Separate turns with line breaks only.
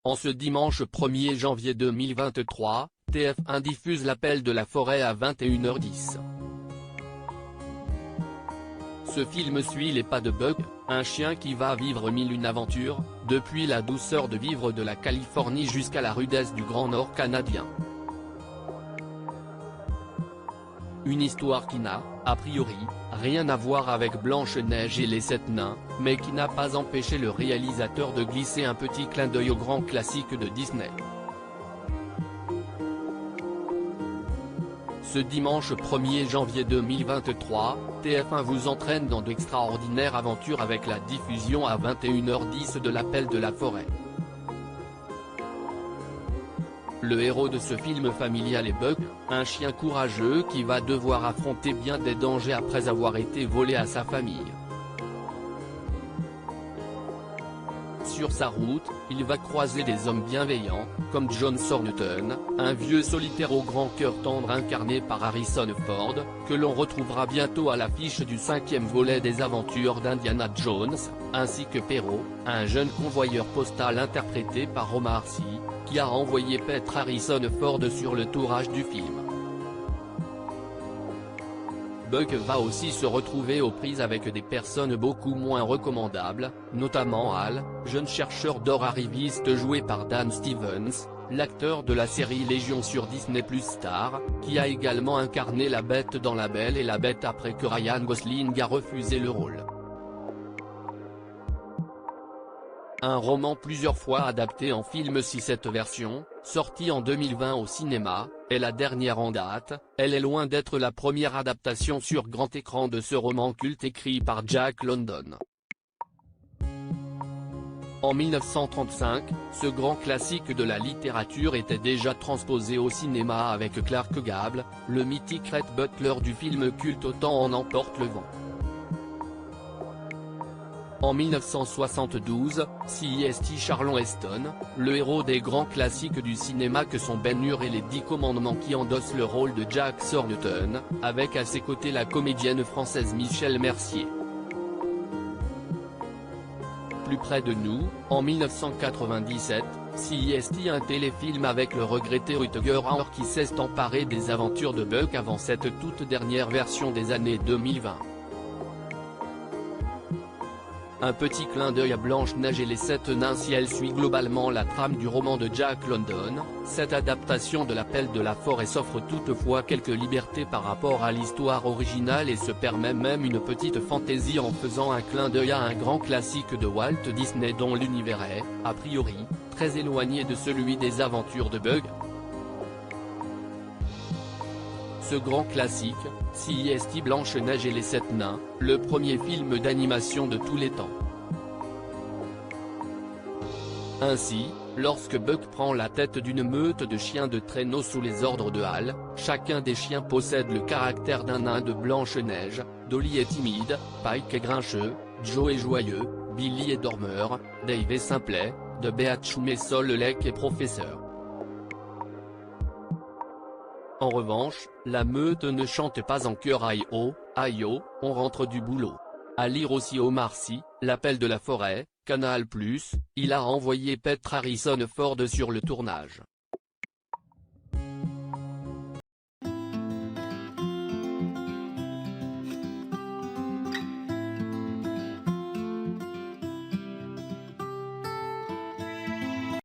En ce dimanche 1er janvier 2023, TF1 diffuse L'Appel de la forêt à 21h10. Ce film suit les pas de Buck, un chien qui va vivre mille une aventures, depuis la douceur de vivre de la Californie jusqu'à la rudesse du Grand Nord canadien. Une histoire qui n'a, a priori, rien à voir avec Blanche-Neige et les 7 nains, mais qui n'a pas empêché le réalisateur de glisser un petit clin d'œil au grand classique de Disney. Ce dimanche 1er janvier 2023, TF1 vous entraîne dans d'extraordinaires aventures avec la diffusion à 21h10 de L'Appel de la forêt. Le héros de ce film familial est Buck, un chien courageux qui va devoir affronter bien des dangers après avoir été volé à sa famille. Sur sa route, il va croiser des hommes bienveillants, comme John Thornton, un vieux solitaire au grand cœur tendre incarné par Harrison Ford, que l'on retrouvera bientôt à l'affiche du 5e volet des aventures d'Indiana Jones, ainsi que Perrault, un jeune convoyeur postal interprété par Omar Sy, qui a envoyé paître Harrison Ford sur le tournage du film. Buck va aussi se retrouver aux prises avec des personnes beaucoup moins recommandables, notamment Hal, jeune chercheur d'or arriviste joué par Dan Stevens, l'acteur de la série Légion sur Disney+ Star, qui a également incarné la Bête dans La Belle et la Bête après que Ryan Gosling a refusé le rôle. Un roman plusieurs fois adapté en film. Si cette version, sortie en 2020 au cinéma, est la dernière en date, elle est loin d'être la première adaptation sur grand écran de ce roman culte écrit par Jack London. En 1935, ce grand classique de la littérature était déjà transposé au cinéma avec Clark Gable, le mythique Rhett Butler du film culte Autant en emporte le vent. En 1972, CIST Charlton Heston, le héros des grands classiques du cinéma que sont Ben-Hur et les 10 commandements, qui endosse le rôle de Jack Thornton, avec à ses côtés la comédienne française Michèle Mercier. Plus près de nous, en 1997, CIST, un téléfilm avec le regretté Rutger Hauer qui s'est emparé des aventures de Buck avant cette toute dernière version des années 2020. Un petit clin d'œil à Blanche-Neige et les 7 nains. Si elle suit globalement la trame du roman de Jack London, cette adaptation de L'Appel de la forêt s'offre toutefois quelques libertés par rapport à l'histoire originale et se permet même une petite fantaisie en faisant un clin d'œil à un grand classique de Walt Disney dont l'univers est, a priori, très éloigné de celui des aventures de Buck. Ce grand classique, CIST Blanche-Neige et les 7 nains, le premier film d'animation de tous les temps. Ainsi, lorsque Buck prend la tête d'une meute de chiens de traîneau sous les ordres de Hal, chacun des chiens possède le caractère d'un nain de Blanche-Neige. Dolly est timide, Pike est grincheux, Joe est joyeux, Billy est dormeur, Dave est simplet, de Beachum et Sol Lek est professeur. En revanche, la meute ne chante pas en chœur aïe oh, on rentre du boulot. À lire aussi Omar Sy, L'Appel de la forêt, Canal+, il a envoyé paître Harrison Ford sur le tournage.